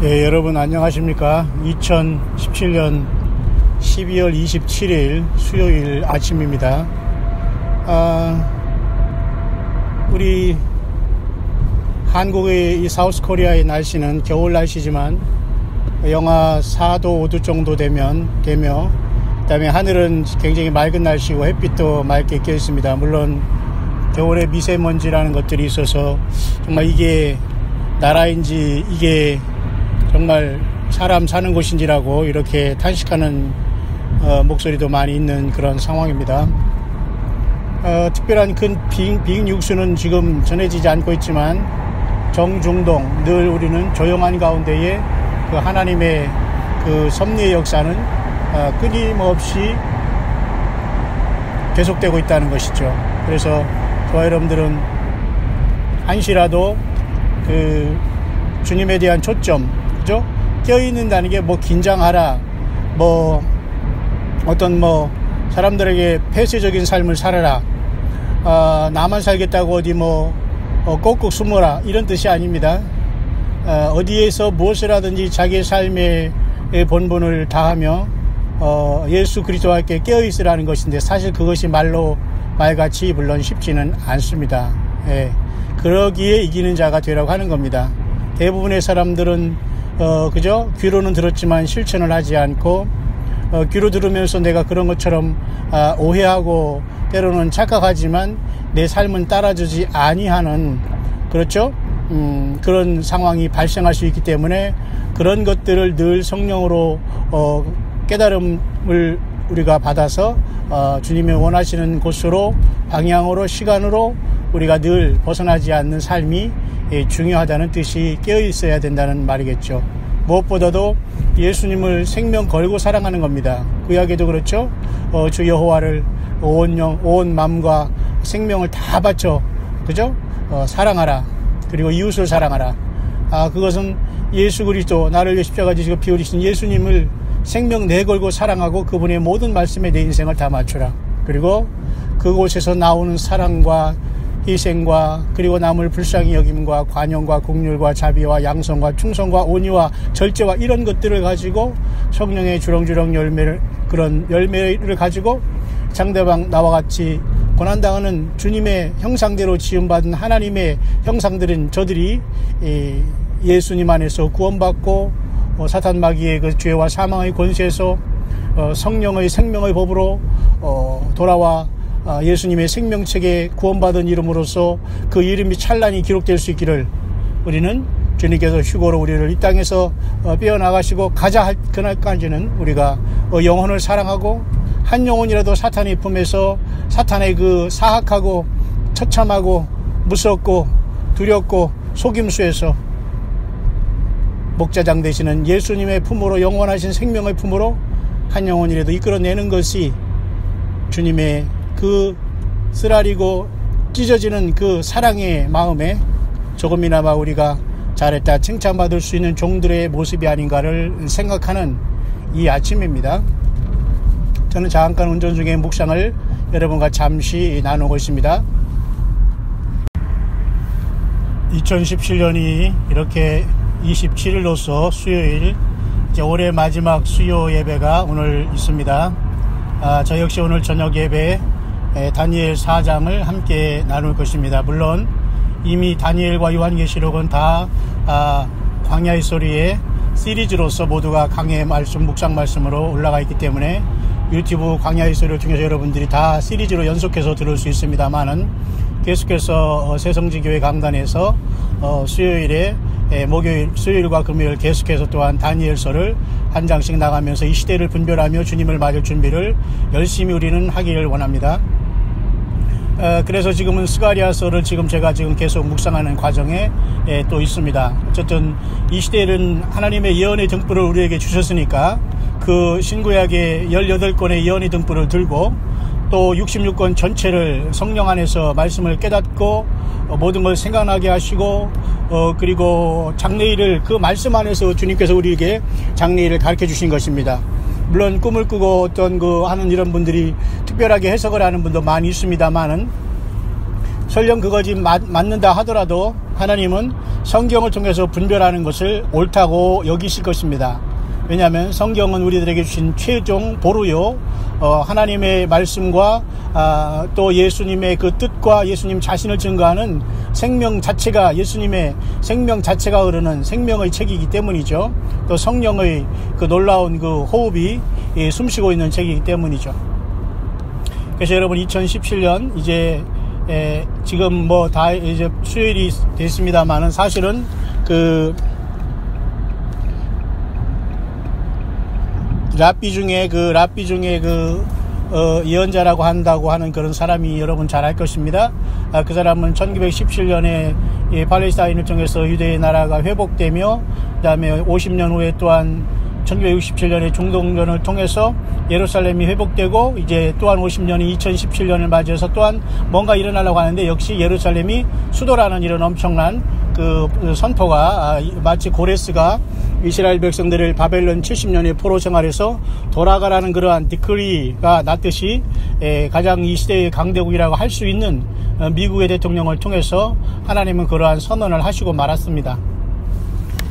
예, 여러분 안녕하십니까. 2017년 12월 27일 수요일 아침입니다. 우리 한국의 이 사우스 코리아의 날씨는 겨울 날씨지만 영하 4도 5도 정도 되며 그다음에 하늘은 굉장히 맑은 날씨고 햇빛도 맑게 껴 있습니다. 물론 겨울에 미세먼지라는 것들이 있어서 정말 이게 나라인지 이게 정말 사람 사는 곳인지라고 이렇게 탄식하는 목소리도 많이 있는 그런 상황입니다. 특별한 큰 빅뉴스는 지금 전해지지 않고 있지만 정중동, 늘 우리는 조용한 가운데에 그 하나님의 그 섭리의 역사는 끊임없이 계속되고 있다는 것이죠. 그래서 저와 여러분들은 한시라도 그 주님에 대한 초점, 그죠? 껴있는다는 게 뭐 긴장하라, 뭐 어떤 뭐 사람들에게 폐쇄적인 삶을 살아라, 나만 살겠다고 어디 뭐 꼭꼭 숨어라, 이런 뜻이 아닙니다. 어디에서 무엇을 하든지 자기의 삶의 본분을 다하며 예수 그리스도와 함께 깨어있으라는 것인데, 사실 그것이 말같이 물론 쉽지는 않습니다. 예, 그러기에 이기는 자가 되라고 하는 겁니다. 대부분의 사람들은 그죠? 귀로는 들었지만 실천을 하지 않고, 귀로 들으면서 내가 그런 것처럼 오해하고 때로는 착각하지만 내 삶은 따라주지 아니하는, 그렇죠? 그런 상황이 발생할 수 있기 때문에 그런 것들을 늘 성령으로 깨달음을 우리가 받아서 주님이 원하시는 곳으로, 방향으로, 시간으로 우리가 늘 벗어나지 않는 삶이 중요하다는 뜻이 깨어있어야 된다는 말이겠죠. 무엇보다도 예수님을 생명 걸고 사랑하는 겁니다. 구약에도 그렇죠. 주 여호와를 온 마음과 생명을 다 바쳐, 그죠? 사랑하라. 그리고 이웃을 사랑하라. 그것은 예수 그리스도, 나를 위해 십자가 지시고 피 흘리신 예수님을 생명 내걸고 사랑하고 그분의 모든 말씀에 내 인생을 다 맞추라. 그리고 그곳에서 나오는 사랑과 희생과, 그리고 남을 불쌍히 여김과 관용과 긍휼과 자비와 양성과 충성과 온유와 절제와 이런 것들을 가지고 성령의 주렁주렁 그런 열매를 가지고 상대방, 나와 같이 고난당하는 주님의 형상대로 지음받은 하나님의 형상들은 저들이 예수님 안에서 구원받고 사탄 마귀의 그 죄와 사망의 권세에서 성령의 생명의 법으로 돌아와 예수님의 생명책에 구원받은 이름으로서 그 이름이 찬란히 기록될 수 있기를, 우리는 주님께서 휴거로 우리를 이 땅에서 빼어나가시고 가자 할 그날까지는 우리가 영혼을 사랑하고, 한 영혼이라도 사탄의 품에서 사탄의 그 사악하고 처참하고 무섭고 두렵고 속임수에서 목자장 되시는 예수님의 품으로, 영원하신 생명의 품으로 한 영혼이라도 이끌어내는 것이 주님의 그 쓰라리고 찢어지는 그 사랑의 마음에 조금이나마 우리가 잘했다 칭찬받을 수 있는 종들의 모습이 아닌가를 생각하는 이 아침입니다. 저는 잠깐 운전 중에 묵상을 여러분과 잠시 나누고 있습니다. 2017년이 이렇게 27일로서 수요일, 이제 올해 마지막 수요 예배가 오늘 있습니다. 저 역시 오늘 저녁 예배 다니엘 4장을 함께 나눌 것입니다. 물론 이미 다니엘과 요한계시록은 다 광야의 소리의 시리즈로서 모두가 강의 말씀, 묵상 말씀으로 올라가 있기 때문에 유튜브 광야의 소리를 통해서 여러분들이 다 시리즈로 연속해서 들을 수 있습니다만은, 계속해서 새성지교회 강단에서 수요일에 목요일, 수요일과 금요일 계속해서 또한 다니엘서를 한 장씩 나가면서 이 시대를 분별하며 주님을 맞을 준비를 열심히 우리는 하기를 원합니다. 그래서 지금은 스가랴서를 제가 계속 묵상하는 과정에 또 있습니다. 어쨌든 이 시대는 하나님의 예언의 등불을 우리에게 주셨으니까 그 신구약의 18권의 예언의 등불을 들고 또 66권 전체를 성령 안에서 말씀을 깨닫고 모든 걸 생각나게 하시고, 그리고 장래일을 그 말씀 안에서 주님께서 우리에게 장래일을 가르쳐 주신 것입니다. 물론 꿈을 꾸고 어떤 하는 이런 분들이 특별하게 해석을 하는 분도 많이 있습니다만은, 설령 그것이 맞는다 하더라도 하나님은 성경을 통해서 분별하는 것을 옳다고 여기실 것입니다. 왜냐하면 성경은 우리들에게 주신 최종 보루요, 하나님의 말씀과 또 예수님의 그 뜻과 예수님 자신을 증거하는 생명 자체가, 예수님의 생명 자체가 흐르는 생명의 책이기 때문이죠. 또 성령의 그 놀라운 그 호흡이 숨쉬고 있는 책이기 때문이죠. 그래서 여러분 2017년 이제 지금 뭐 다 이제 수요일이 됐습니다만은 사실은 그 랍비 중에 예언자라고 한다고 하는 그런 사람이 여러분 잘 알 것입니다. 그 사람은 1917년에 팔레스타인을 통해서 유대의 나라가 회복되며, 그 다음에 50년 후에 또한 1967년에 중동전을 통해서 예루살렘이 회복되고, 이제 또한 50년이 2017년을 맞이해서 또한 뭔가 일어나려고 하는데, 역시 예루살렘이 수도라는 이런 엄청난 그 선포가, 마치 고레스가 이스라엘 백성들을 바벨론 70년의 포로 생활에서 돌아가라는 그러한 디크리가 났듯이 가장 이 시대의 강대국이라고 할 수 있는 미국의 대통령을 통해서 하나님은 그러한 선언을 하시고 말았습니다.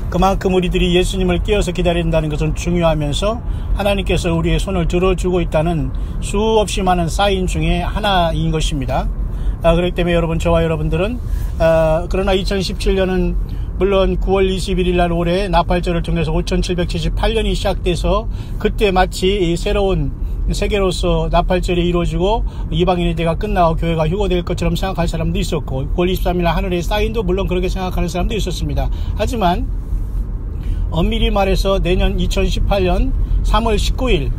그만큼 우리들이 예수님을 깨어서 기다린다는 것은 중요하면서 하나님께서 우리의 손을 들어주고 있다는 수없이 많은 사인 중에 하나인 것입니다. 그렇기 때문에 여러분, 저와 여러분들은 그러나 2017년은 물론 9월 21일 날 올해 나팔절을 통해서 5778년이 시작돼서 그때 마치 새로운 세계로서 나팔절이 이루어지고 이방인의 때가 끝나고 교회가 휴거될 것처럼 생각할 사람도 있었고, 9월 23일 날 하늘의 사인도 물론 그렇게 생각하는 사람도 있었습니다. 하지만 엄밀히 말해서 내년 2018년 3월 19일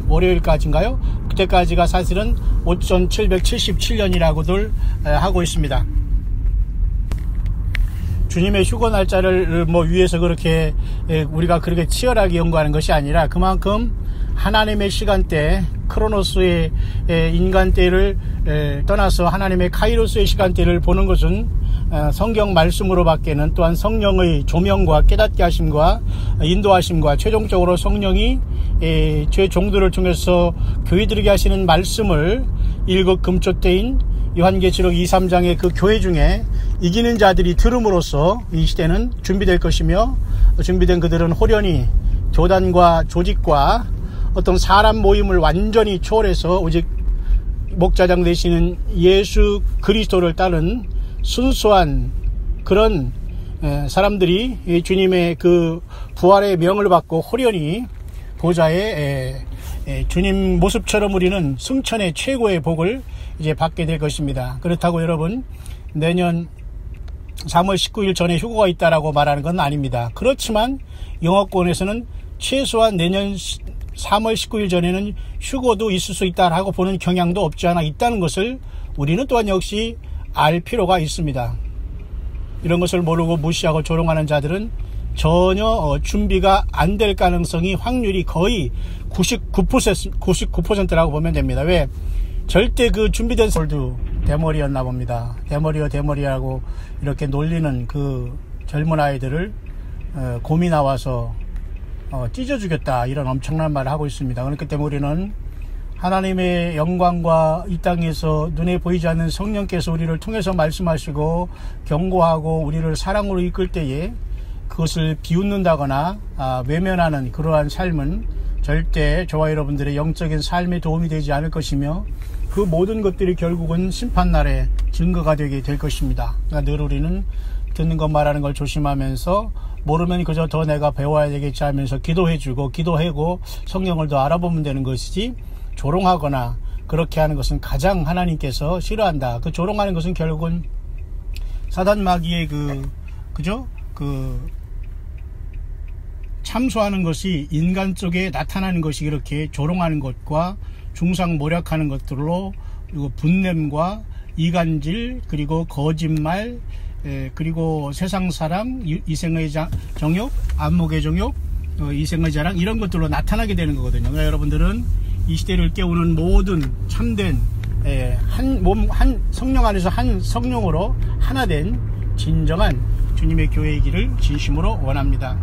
월요일까지인가요? 그때까지가 사실은 5777년이라고들 하고 있습니다. 주님의 휴거 날짜를 뭐 위해서 그렇게 우리가 그렇게 치열하게 연구하는 것이 아니라, 그만큼 하나님의 시간대, 크로노스의 인간대를 떠나서 하나님의 카이로스의 시간대를 보는 것은 성경 말씀으로 밖에는, 또한 성령의 조명과 깨닫게 하심과 인도하심과 최종적으로 성령이 죄 종들을 통해서 교회들에게 하시는 말씀을 7 금초대인 요한계시록 2, 3장의 그 교회 중에 이기는 자들이 들음으로써 이 시대는 준비될 것이며, 준비된 그들은 호련히 교단과 조직과 어떤 사람 모임을 완전히 초월해서 오직 목자장 되시는 예수 그리스도를 따른 순수한 그런 사람들이 주님의 그 부활의 명을 받고 호련히 보좌에 주님 모습처럼 우리는 승천의 최고의 복을 이제 받게 될 것입니다. 그렇다고 여러분, 내년 3월 19일 전에 휴거가 있다라고 말하는 건 아닙니다. 그렇지만 영어권에서는 최소한 내년 3월 19일 전에는 휴거도 있을 수 있다라고 보는 경향도 없지 않아 있다는 것을 우리는 또한 역시 알 필요가 있습니다. 이런 것을 모르고 무시하고 조롱하는 자들은 전혀 준비가 안 될 가능성이, 확률이 거의 99%라고 보면 됩니다. 왜? 절대 그 준비된 설도 대머리였나 봅니다. 대머리라고 이렇게 놀리는 그 젊은 아이들을 곰이 나와서 찢어주겠다, 이런 엄청난 말을 하고 있습니다. 그렇기 때문에 우리는 하나님의 영광과 이 땅에서 눈에 보이지 않는 성령께서 우리를 통해서 말씀하시고 경고하고 우리를 사랑으로 이끌 때에 그것을 비웃는다거나 외면하는 그러한 삶은 절대 저와 여러분들의 영적인 삶에 도움이 되지 않을 것이며, 그 모든 것들이 결국은 심판날에 증거가 되게 될 것입니다. 그러니까 늘 우리는 듣는 것 말하는 걸 조심하면서, 모르면 그저 더 내가 배워야 되겠지 하면서 기도해주고 기도하고 성령을 더 알아보면 되는 것이지, 조롱하거나 그렇게 하는 것은 가장 하나님께서 싫어한다. 그 조롱하는 것은 결국은 사단 마귀의 참소하는 것이 인간 쪽에 나타나는 것이, 이렇게 조롱하는 것과 중상모략하는 것들로, 그리고 분냄과 이간질, 그리고 거짓말, 그리고 세상사랑, 이생의 정욕, 안목의 정욕, 이생의 자랑, 이런 것들로 나타나게 되는 거거든요. 그러니까 여러분들은 이 시대를 깨우는 모든 참된 한 성령 안에서 한 성령으로 하나된 진정한 주님의 교회이기를 진심으로 원합니다.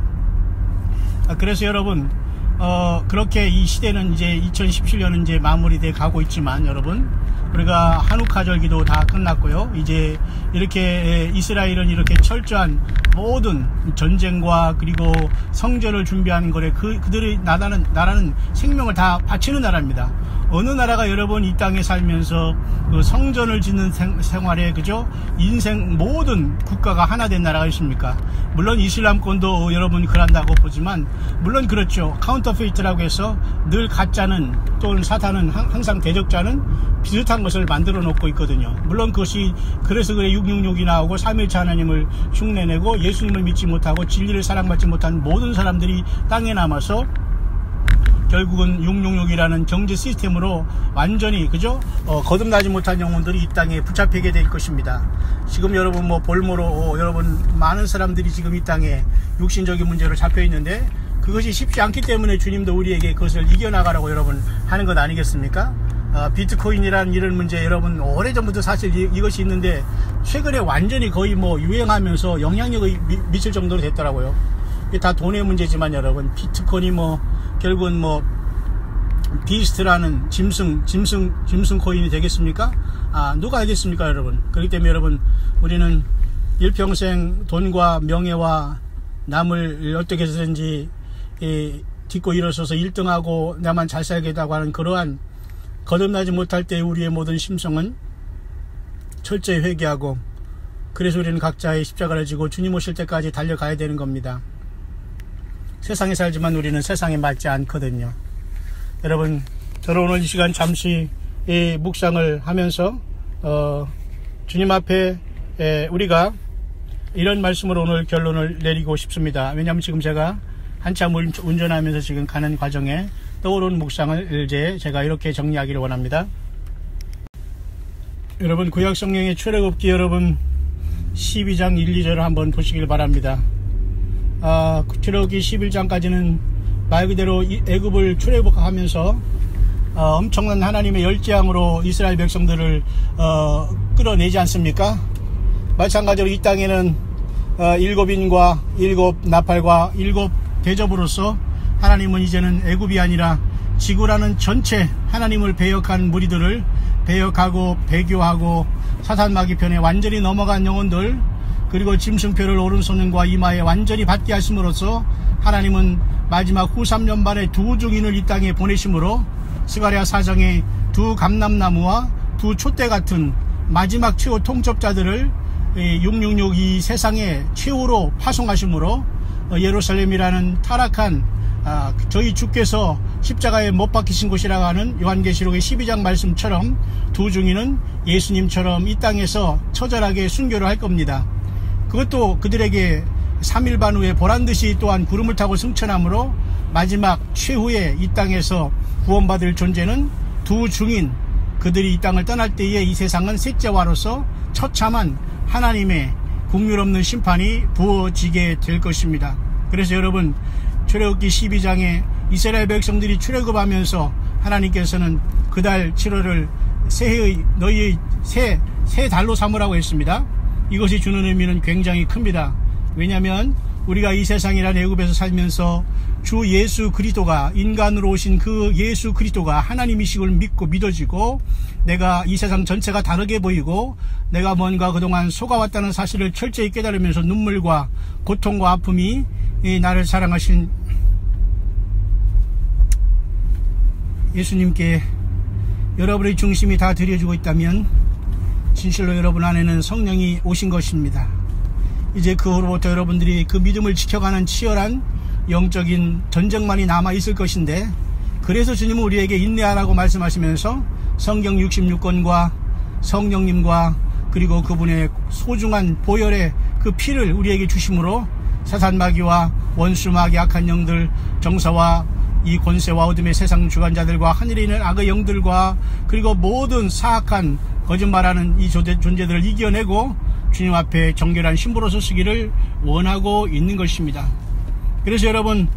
그래서 여러분, 그렇게 이 시대는 이제 2017년은 이제 마무리돼 가고 있지만, 여러분, 우리가 한우카 절기도 다 끝났고요. 이제 이렇게 이스라엘은 이렇게 철저한 모든 전쟁과 그리고 성전을 준비하는 거래 그들의 나라는 생명을 다 바치는 나라입니다. 어느 나라가 여러분 이 땅에 살면서 그 성전을 짓는 생활에 그죠? 인생 모든 국가가 하나 된 나라가 있습니까? 물론 이슬람권도 여러분 그런다고 보지만 물론 그렇죠. 카운터페이트라고 해서 늘 가짜는 또는 사탄은 항상 대적자는 비슷한 것을 만들어 놓고 있거든요. 물론 그것이 그래서 그래 666이 나오고 3일차 하나님을 흉내내고 예수님을 믿지 못하고 진리를 사랑받지 못한 모든 사람들이 땅에 남아서 결국은 666이라는 경제 시스템으로 완전히 그죠? 거듭나지 못한 영혼들이 이 땅에 붙잡히게 될 것입니다. 지금 여러분 뭐 볼모로 여러분 많은 사람들이 지금 이 땅에 육신적인 문제로 잡혀 있는데 그것이 쉽지 않기 때문에 주님도 우리에게 그것을 이겨나가라고 여러분 하는 것 아니겠습니까? 비트코인이라는 이런 문제 여러분 오래전부터 사실 이것이 있는데 최근에 완전히 거의 뭐 유행하면서 영향력이 미칠 정도로 됐더라고요. 이게 다 돈의 문제지만 여러분 비트코인이 뭐 결국은 뭐 비스트라는 짐승 코인이 되겠습니까? 누가 알겠습니까 여러분? 그렇기 때문에 여러분 우리는 일평생 돈과 명예와 남을 어떻게 해서든지 딛고 일어서서 1등하고 나만 잘 살겠다고 하는 그러한 거듭나지 못할 때 우리의 모든 심성은 철저히 회개하고 그래서 우리는 각자의 십자가를 지고 주님 오실 때까지 달려가야 되는 겁니다. 세상에 살지만 우리는 세상에 맞지 않거든요. 여러분 저는 오늘 이 시간 잠시 묵상을 하면서 주님 앞에 우리가 이런 말씀으로 오늘 결론을 내리고 싶습니다. 왜냐하면 지금 제가 한참 운전하면서 지금 가는 과정에 떠오르는 묵상을 이제 제가 이렇게 정리하기를 원합니다. 여러분 구약 성경의 출애굽기 여러분 12장 1, 2절을 한번 보시길 바랍니다. 출애굽기 11장까지는 말 그대로 애굽을 출애굽하면서 엄청난 하나님의 열재앙으로 이스라엘 백성들을 끌어내지 않습니까? 마찬가지로 이 땅에는 7인과 7 나팔과 7 대접으로서 하나님은 이제는 애굽이 아니라 지구라는 전체 하나님을 배역한 무리들을 배역하고 배교하고 사탄마귀 편에 완전히 넘어간 영혼들 그리고 짐승표를 오른손과 이마에 완전히 받게 하심으로써 하나님은 마지막 후 3년 반에 두 증인을 이 땅에 보내심으로 스가랴 4장에 두 감람나무와 두 촛대 같은 마지막 최후 통첩자들을 666 이 세상에 최후로 파송하심으로 예루살렘이라는 타락한 저희 주께서 십자가에 못 박히신 곳이라고 하는 요한계시록의 12장 말씀처럼 두 증인은 예수님처럼 이 땅에서 처절하게 순교를 할 겁니다. 그것도 그들에게 3일 반 후에 보란듯이 또한 구름을 타고 승천함으로 마지막 최후에 이 땅에서 구원받을 존재는 두 증인 그들이 이 땅을 떠날 때에 이 세상은 셋째와로서 처참한 하나님의 국률없는 심판이 부어지게 될 것입니다. 그래서 여러분 출애굽기 12장에 이스라엘 백성들이 출애굽하면서 하나님께서는 그달 7월을 너희의 새 달로 삼으라고 했습니다. 이것이 주는 의미는 굉장히 큽니다. 왜냐하면 우리가 이 세상이란 애굽에서 살면서 주 예수 그리스도가 인간으로 오신 그 예수 그리스도가 하나님이심을 믿고 믿어지고 내가 이 세상 전체가 다르게 보이고 내가 뭔가 그동안 속아왔다는 사실을 철저히 깨달으면서 눈물과 고통과 아픔이 나를 사랑하신 예수님께 여러분의 중심이 다 드려지고 있다면 진실로 여러분 안에는 성령이 오신 것입니다. 이제 그 후로부터 여러분들이 그 믿음을 지켜가는 치열한 영적인 전쟁만이 남아있을 것인데 그래서 주님은 우리에게 인내하라고 말씀하시면서 성경 66권과 성령님과 그리고 그분의 소중한 보혈의 그 피를 우리에게 주심으로 사탄마귀와 원수마귀 악한 영들 정사와 이 권세와 어둠의 세상 주관자들과 하늘에 있는 악의 영들과 그리고 모든 사악한 거짓말하는 이 존재들을 이겨내고 주님 앞에 정결한 신부로 서시기를 원하고 있는 것입니다. 그래서 여러분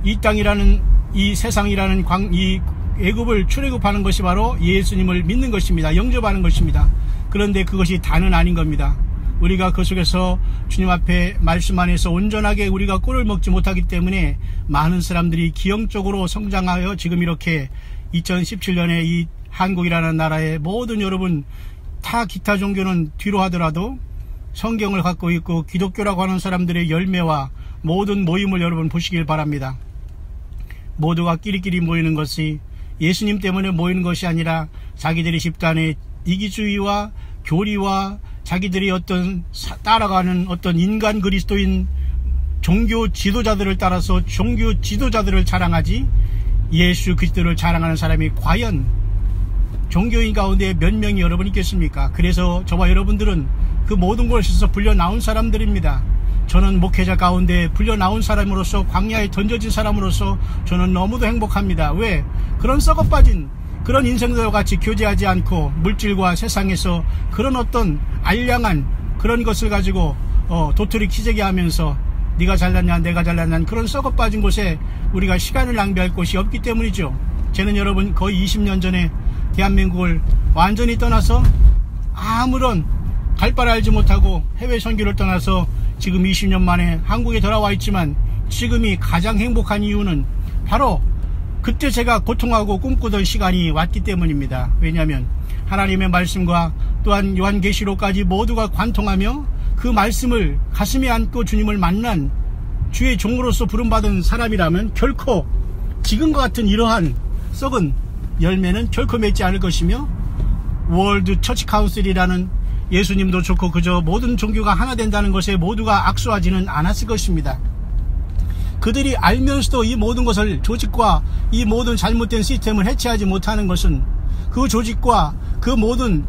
이 땅이라는 이 세상이라는 이 애굽을 출애굽하는 것이 바로 예수님을 믿는 것입니다. 영접하는 것입니다. 그런데 그것이 다는 아닌 겁니다. 우리가 그 속에서 주님 앞에 말씀 안에서 온전하게 우리가 꿀을 먹지 못하기 때문에 많은 사람들이 기형적으로 성장하여 지금 이렇게 2017년에 이 한국이라는 나라의 모든 여러분 타 기타 종교는 뒤로 하더라도 성경을 갖고 있고 기독교라고 하는 사람들의 열매와 모든 모임을 여러분 보시길 바랍니다. 모두가 끼리끼리 모이는 것이 예수님 때문에 모이는 것이 아니라 자기들의 집단의 이기주의와 교리와 자기들이 어떤 따라가는 어떤 인간 그리스도인 종교 지도자들을 따라서 종교 지도자들을 자랑하지 예수 그리스도를 자랑하는 사람이 과연 종교인 가운데 몇 명이 여러분 있겠습니까? 그래서 저와 여러분들은 그 모든 곳에서 불려 나온 사람들입니다. 저는 목회자 가운데 불려 나온 사람으로서 광야에 던져진 사람으로서 저는 너무도 행복합니다. 왜? 그런 썩어빠진 그런 인생들과 같이 교제하지 않고 물질과 세상에서 그런 어떤 알량한 그런 것을 가지고 도토리 키재기 하면서 네가 잘났냐 내가 잘났냐 그런 썩어빠진 곳에 우리가 시간을 낭비할 곳이 없기 때문이죠. 저는 여러분 거의 20년 전에 대한민국을 완전히 떠나서 아무런 갈 바를 알지 못하고 해외 선교를 떠나서 지금 20년 만에 한국에 돌아와 있지만 지금이 가장 행복한 이유는 바로 그때 제가 고통하고 꿈꾸던 시간이 왔기 때문입니다. 왜냐하면 하나님의 말씀과 또한 요한계시록까지 모두가 관통하며 그 말씀을 가슴에 안고 주님을 만난 주의 종으로서 부름받은 사람이라면 결코 지금과 같은 이러한 썩은 열매는 결코 맺지 않을 것이며 월드 처치 카운슬이라는 예수님도 좋고 그저 모든 종교가 하나 된다는 것에 모두가 악수하지는 않았을 것입니다. 그들이 알면서도 이 모든 것을 조직과 이 모든 잘못된 시스템을 해체하지 못하는 것은 그 조직과 그 모든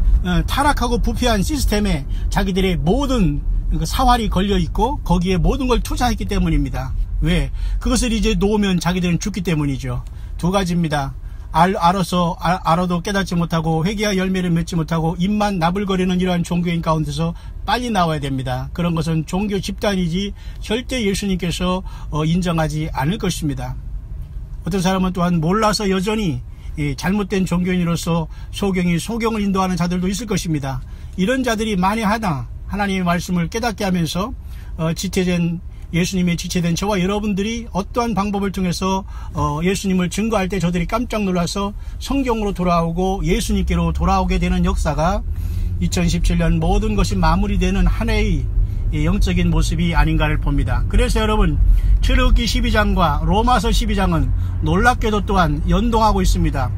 타락하고 부패한 시스템에 자기들의 모든 사활이 걸려있고 거기에 모든 걸 투자했기 때문입니다. 왜? 그것을 이제 놓으면 자기들은 죽기 때문이죠. 두 가지입니다. 알아도 깨닫지 못하고 회개와 열매를 맺지 못하고 입만 나불거리는 이러한 종교인 가운데서 빨리 나와야 됩니다. 그런 것은 종교 집단이지 절대 예수님께서 인정하지 않을 것입니다. 어떤 사람은 또한 몰라서 여전히 잘못된 종교인으로서 소경을 인도하는 자들도 있을 것입니다. 이런 자들이 만에 하나 하나님의 말씀을 깨닫게 하면서 예수님의 지체된 저와 여러분들이 어떠한 방법을 통해서 예수님을 증거할 때 저들이 깜짝 놀라서 성경으로 돌아오고 예수님께로 돌아오게 되는 역사가 2017년 모든 것이 마무리되는 한 해의 영적인 모습이 아닌가를 봅니다. 그래서 여러분 출애굽기 12장과 로마서 12장은 놀랍게도 또한 연동하고 있습니다.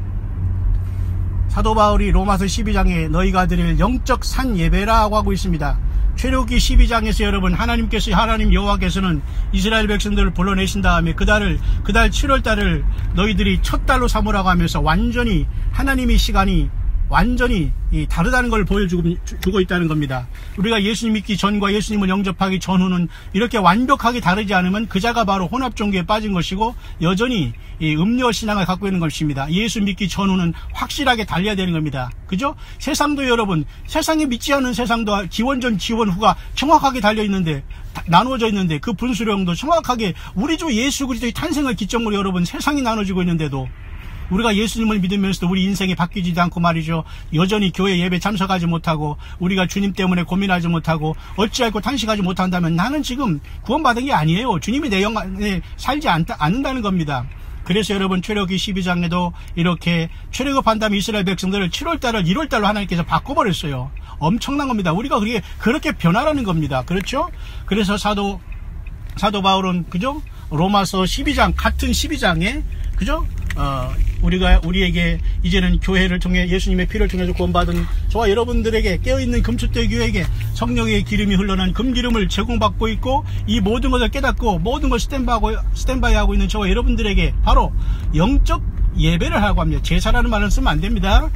사도 바울이 로마서 12장에 너희가 드릴 영적 산 예배라고 하고 있습니다. 출애굽기 12장에서 여러분 하나님 여호와께서는 이스라엘 백성들을 불러내신 다음에 그달 7월달을 너희들이 첫 달로 삼으라고 하면서 완전히 하나님의 시간이 완전히 다르다는 걸 보여주고 있다는 겁니다. 우리가 예수님 믿기 전과 예수님을 영접하기 전후는 이렇게 완벽하게 다르지 않으면 그 자가 바로 혼합종교에 빠진 것이고 여전히 음료 신앙을 갖고 있는 것입니다. 예수 믿기 전후는 확실하게 달려야 되는 겁니다. 그죠? 세상도 여러분 세상에 믿지 않는 세상도 지원전 지원후가 정확하게 달려있는데 나누어져 있는데 그 분수령도 정확하게 우리 주 예수 그리스도의 탄생을 기점으로 여러분 세상이 나눠지고 있는데도 우리가 예수님을 믿으면서도 우리 인생이 바뀌지도 않고 말이죠. 여전히 교회 예배 참석하지 못하고 우리가 주님 때문에 고민하지 못하고 어찌할고 탄식하지 못한다면 나는 지금 구원받은 게 아니에요. 주님이 내 영안에 살지 않는다는 겁니다. 그래서 여러분 출애굽기 12장에도 이렇게 출애굽한 다음에 이스라엘 백성들을 7월달을 1월달로 하나님께서 바꿔버렸어요. 엄청난 겁니다. 우리가 그렇게 변하라는 겁니다. 그렇죠? 그래서 사도 바울은 그죠? 로마서 12장 같은 12장에 그죠? 우리에게 이제는 교회를 통해 예수님의 피를 통해서 구원받은 저와 여러분들에게 깨어있는 금숫대 교회에게 성령의 기름이 흘러난 금기름을 제공받고 있고 이 모든 것을 깨닫고 모든 걸 스탠바이 하고 있는 저와 여러분들에게 바로 영적 예배를 하고 합니다. 제사라는 말은 쓰면 안 됩니다.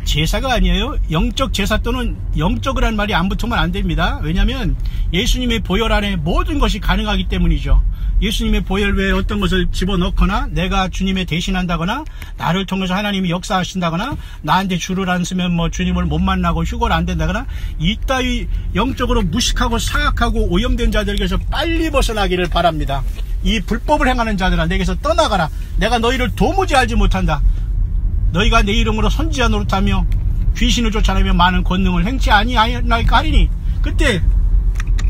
제사가 아니에요. 영적 제사 또는 영적이라는 말이 안 붙으면 안 됩니다. 왜냐하면 예수님의 보혈 안에 모든 것이 가능하기 때문이죠. 예수님의 보혈 외에 어떤 것을 집어넣거나 내가 주님의 대신한다거나 나를 통해서 하나님이 역사하신다거나 나한테 줄을 안 쓰면 뭐 주님을 못 만나고 휴거를 안 된다거나 이따위 영적으로 무식하고 사악하고 오염된 자들에게서 빨리 벗어나기를 바랍니다. 이 불법을 행하는 자들아 내게서 떠나가라. 내가 너희를 도무지 알지 못한다. 너희가 내 이름으로 선지자 노릇하며 귀신을 쫓아내며 많은 권능을 행치 아니하나이까 하리니 그때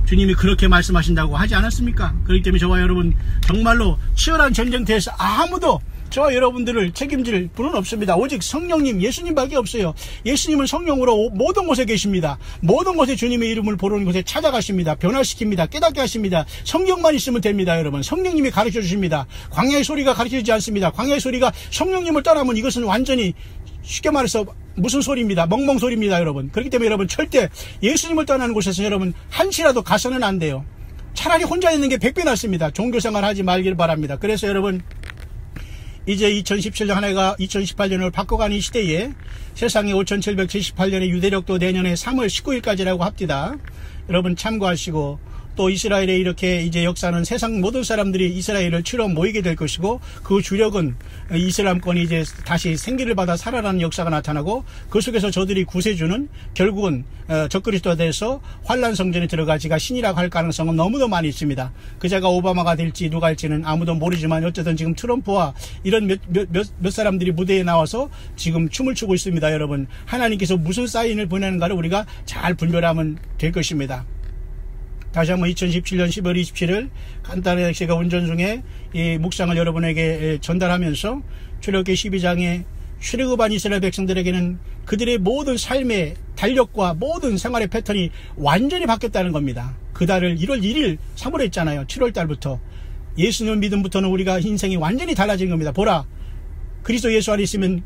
주님이 그렇게 말씀하신다고 하지 않았습니까? 그렇기 때문에 저와 여러분 정말로 치열한 전쟁터에서 아무도 저와 여러분들을 책임질 분은 없습니다. 오직 성령님, 예수님밖에 없어요. 예수님은 성령으로 모든 곳에 계십니다. 모든 곳에 주님의 이름을 부르는 곳에 찾아가십니다. 변화시킵니다. 깨닫게 하십니다. 성경만 있으면 됩니다. 여러분, 성령님이 가르쳐 주십니다. 광야의 소리가 가르쳐 주지 않습니다. 광야의 소리가 성령님을 떠나면 이것은 완전히 쉽게 말해서 무슨 소리입니다. 멍멍 소리입니다. 여러분, 그렇기 때문에 여러분 절대 예수님을 떠나는 곳에서 여러분 한시라도 가서는 안 돼요. 차라리 혼자 있는 게 100배 낫습니다. 종교생활 하지 말길 바랍니다. 그래서 여러분, 이제 2017년 한 해가 2018년을 바꿔가는 이 시대에 세상에 5778년의 유대력도 내년에 3월 19일까지라고 합디다. 여러분 참고하시고, 또 이스라엘의 이렇게 이제 역사는 세상 모든 사람들이 이스라엘을 치러 모이게 될 것이고, 그 주력은 이슬람권이 이제 다시 생기를 받아 살아나는 역사가 나타나고, 그 속에서 저들이 구세주는 결국은 적그리스도가 돼서 환란 성전에 들어가지가 신이라고 할 가능성은 너무도 많이 있습니다. 그자가 오바마가 될지 누가 할지는 아무도 모르지만 어쨌든 지금 트럼프와 이런 몇 사람들이 무대에 나와서 지금 춤을 추고 있습니다. 여러분, 하나님께서 무슨 사인을 보내는가를 우리가 잘 분별하면 될 것입니다. 다시 한번 2017년 12월 27일 간단하게 제가 운전 중에 이 묵상을 여러분에게 전달하면서 출애굽기 12장에 출애굽한 이스라엘 백성들에게는 그들의 모든 삶의 달력과 모든 생활의 패턴이 완전히 바뀌었다는 겁니다. 그 달을 1월 1일 3월에 했잖아요. 7월 달부터. 예수님 믿음부터는 우리가 인생이 완전히 달라진 겁니다. 보라, 그리스도 예수 안에 있으면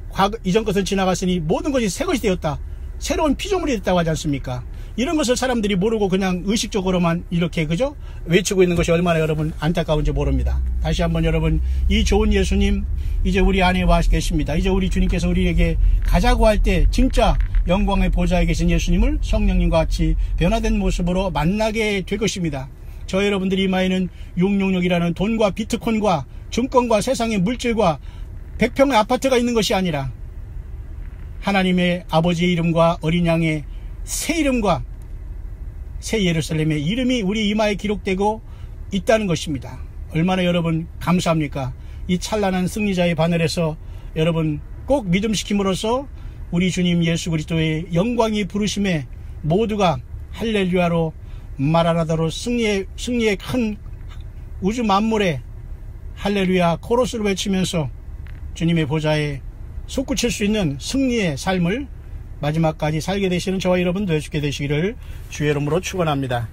과거 이전 것은 지나갔으니 모든 것이 새 것이 되었다. 새로운 피조물이 됐다고 하지 않습니까? 이런 것을 사람들이 모르고 그냥 의식적으로만 이렇게 그죠? 외치고 있는 것이 얼마나 여러분 안타까운지 모릅니다. 다시 한번 여러분, 이 좋은 예수님 이제 우리 안에 와 계십니다. 이제 우리 주님께서 우리에게 가자고 할 때 진짜 영광의 보좌에 계신 예수님을 성령님과 같이 변화된 모습으로 만나게 될 것입니다. 저 여러분들이 이마에는 666이라는 돈과 비트코인과 증권과 세상의 물질과 100평의 아파트가 있는 것이 아니라 하나님의 아버지의 이름과 어린 양의 새 이름과 새 예루살렘의 이름이 우리 이마에 기록되고 있다는 것입니다. 얼마나 여러분 감사합니까? 이 찬란한 승리자의 바늘에서 여러분 꼭 믿음시킴으로써 우리 주님 예수 그리스도의 영광이 부르심에 모두가 할렐루야로 마라나다로 승리의 큰 우주 만물에 할렐루야 코러스를 외치면서 주님의 보좌에 솟구칠 수 있는 승리의 삶을 마지막까지 살게 되시는 저와 여러분 되시게 되시기를 주의 이름으로 축원합니다.